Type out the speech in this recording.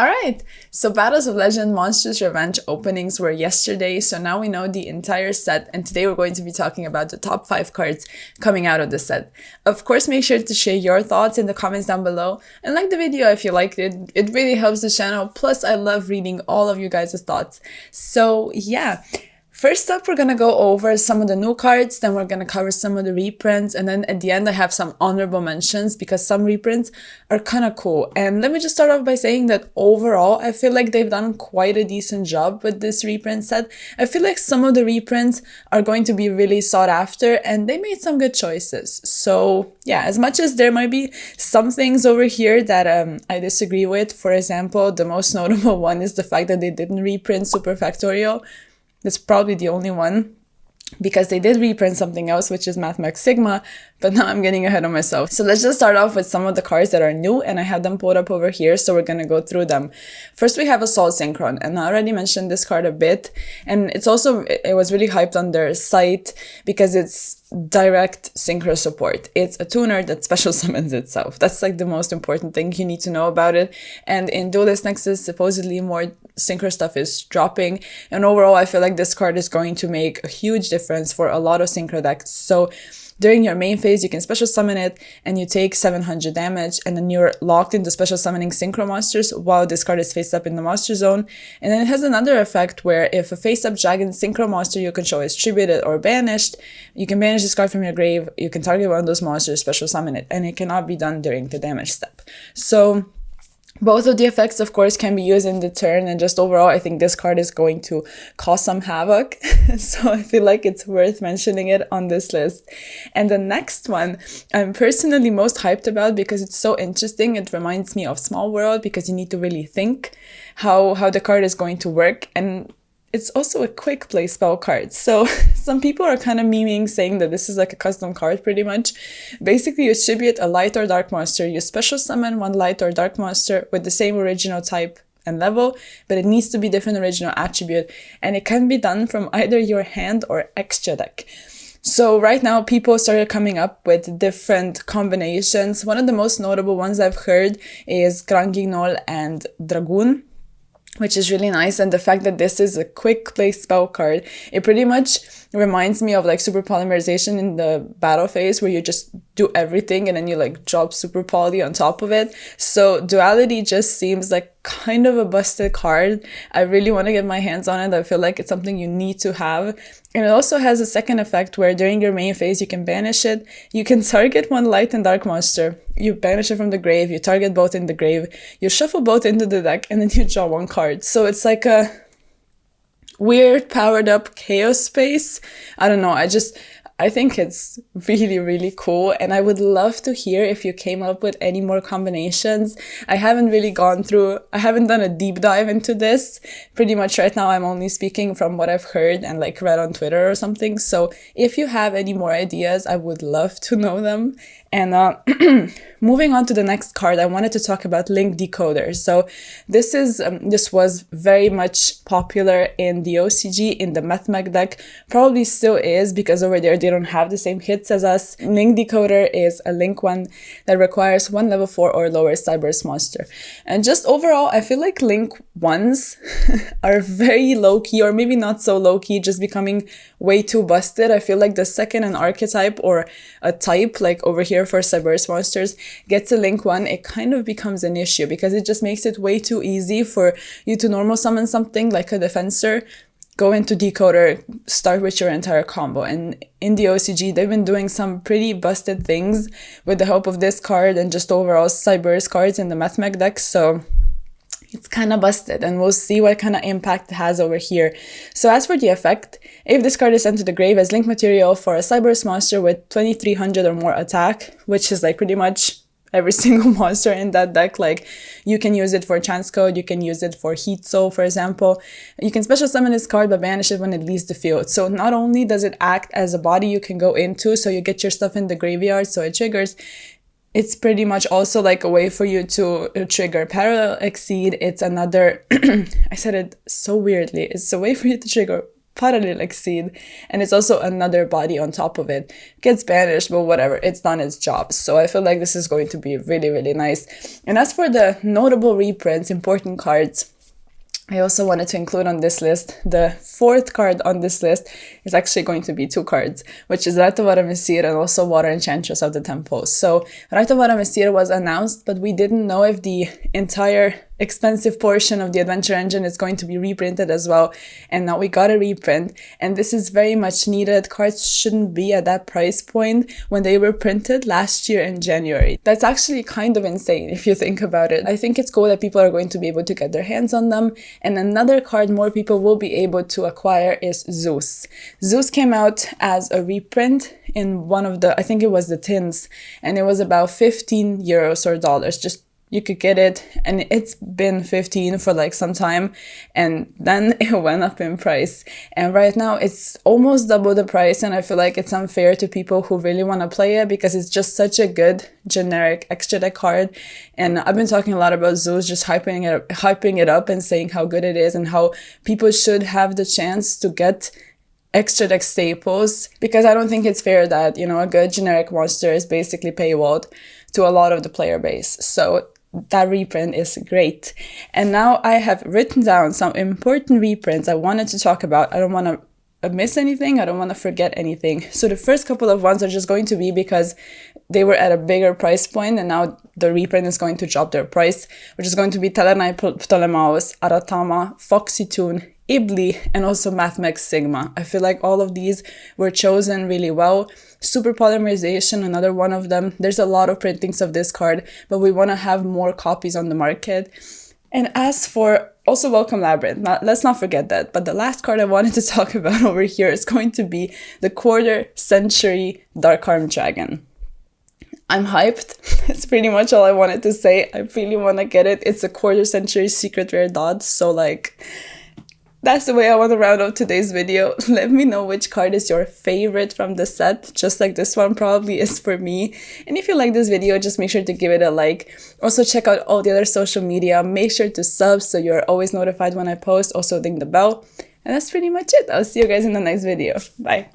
Alright, so Battles of Legend Monstrous Revenge openings were yesterday, so now we know the entire set, and today we're going to be talking about the top 5 cards coming out of the set. Of course, make sure to share your thoughts in the comments down below, and like the video if you liked it. It really helps the channel, plus I love reading all of you guys' thoughts. So yeah. First up, we're gonna go over some of the new cards, then we're gonna cover some of the reprints, and then at the end I have some honorable mentions because some reprints are kind of cool. And let me just start off by saying that overall, I feel like they've done quite a decent job with this reprint set. I feel like some of the reprints are going to be really sought after, and they made some good choices. So yeah, as much as there might be some things over here that I disagree with, for example, the most notable one is the fact that they didn't reprint Super Factorial. That's probably the only one, because they did reprint something else, which is Mathemax Sigma, but now I'm getting ahead of myself. So let's just start off with some of the cards that are new, and I have them pulled up over here, so we're gonna go through them. First, we have Assault Synchron, and I already mentioned this card a bit, and it was really hyped on their site because it's direct synchro support. It's a tuner that special summons itself. That's like the most important thing you need to know about it. And in Duelist Nexus, supposedly more synchro stuff is dropping, and overall I feel like this card is going to make a huge difference for a lot of synchro decks. So during your main phase, you can special summon it and you take 700 damage, and then you're locked into special summoning synchro monsters while this card is face up in the monster zone. And then it has another effect where if a face up dragon synchro monster you control is tributed or banished, you can banish this card from your grave, you can target one of those monsters, special summon it, and it cannot be done during the damage step. So both of the effects, of course, can be used in the turn, and just overall, I think this card is going to cause some havoc. So I feel like it's worth mentioning it on this list. And the next one, I'm personally most hyped about because it's so interesting. It reminds me of Small World because you need to really think how the card is going to work. And it's also a quick play spell card. So some people are kind of memeing saying that this is like a custom card pretty much. Basically, you tribute a light or dark monster. You special summon one light or dark monster with the same original type and level, but it needs to be different original attribute. And it can be done from either your hand or extra deck. So right now, people started coming up with different combinations. One of the most notable ones I've heard is Grangignol and Dragoon, which is really nice. And the fact that this is a quick play spell card, it pretty much reminds me of like Super Polymerization in the battle phase where you just do everything and then you like drop Super Poly on top of it. So Duality just seems like kind of a busted card. I really want to get my hands on it. I feel like it's something you need to have. And it also has a second effect where during your main phase you can banish it. You can target one light and dark monster. You banish it from the grave, you target both in the grave, you shuffle both into the deck, and then you draw one card. So it's like a weird powered up chaos space. I don't know, I think it's really, really cool, and I would love to hear if you came up with any more combinations. I haven't done a deep dive into this. Pretty much right now I'm only speaking from what I've heard and like read on Twitter or something. So if you have any more ideas, I would love to know them. And moving on to the next card, I wanted to talk about Link Decoder. So this was very much popular in the OCG, in the Mathemax deck, probably still is because over there they don't have the same hits as us. Link Decoder is a Link one that requires one level 4 or lower Cyberse monster. And just overall, I feel like Link ones are very low-key, or maybe not so low-key, just becoming way too busted. I feel like the second an archetype or a type, like over here for Cyberse monsters, gets a Link one, it kind of becomes an issue because it just makes it way too easy for you to normal summon something like a Defensor, go into Decoder, start with your entire combo. And in the OCG, they've been doing some pretty busted things with the help of this card and just overall Cyberse cards in the Mathemax deck. So it's kind of busted, and we'll see what kind of impact it has over here. So as for the effect, if this card is sent to the grave as link material for a Cyberse monster with 2300 or more attack, which is like pretty much every single monster in that deck, like you can use it for Chance Code, you can use it for Heat Soul, for example. You can special summon this card but banish it when it leaves the field. So not only does it act as a body you can go into, so you get your stuff in the graveyard, so it triggers, it's pretty much also like a way for you to trigger Parallel Exceed. It's another, I said it so weirdly, it's a way for you to trigger Paralilac Seed, and it's also another body on top of it. It gets banished, but whatever, it's done its job. So I feel like this is going to be really, really nice. And as for the notable reprints, important cards, I also wanted to include on this list, the fourth card on this list is actually going to be two cards, which is Ratovara Messir and also Water Enchantress of the Temples. So Ratovara Messir was announced, but we didn't know if the entire expensive portion of the adventure engine is going to be reprinted as well, and now we got a reprint, and this is very much needed. Cards shouldn't be at that price point when they were printed last year in January. That's actually kind of insane if you think about it. I think it's cool that people are going to be able to get their hands on them. And another card more people will be able to acquire is Zeus. Zeus came out as a reprint in one of the, I think it was the tins, and it was about 15 euros or dollars. Just you could get it, and it's been 15 for like some time, and then it went up in price, and right now it's almost double the price. And I feel like it's unfair to people who really want to play it, because it's just such a good generic extra deck card. And I've been talking a lot about Zeus, just hyping it up and saying how good it is and how people should have the chance to get extra deck staples, because I don't think it's fair that, you know, a good generic monster is basically paywalled to a lot of the player base. So that reprint is great. And now I have written down some important reprints I wanted to talk about. I don't want to miss anything. I don't want to forget anything. So the first couple of ones are just going to be because they were at a bigger price point, and now the reprint is going to drop their price, which is going to be Telernai Ptolemaeus, Aratama, Foxytoon, Ibli, and also Mathmex Sigma. I feel like all of these were chosen really well. Super Polymerization, another one of them. There's a lot of printings of this card, but we want to have more copies on the market. And as for also Welcome Labyrinth, let's not forget that. But the last card I wanted to talk about over here is going to be the Quarter Century Dark Arm Dragon. I'm hyped. It's pretty much all I wanted to say. I really want to get it. It's a Quarter Century Secret Rare dot, so like, that's the way I want to round up today's video. Let me know which card is your favorite from the set, just like this one probably is for me. And if you like this video, just make sure to give it a like. Also check out all the other social media. Make sure to sub so you're always notified when I post. Also ding the bell. And that's pretty much it. I'll see you guys in the next video. Bye.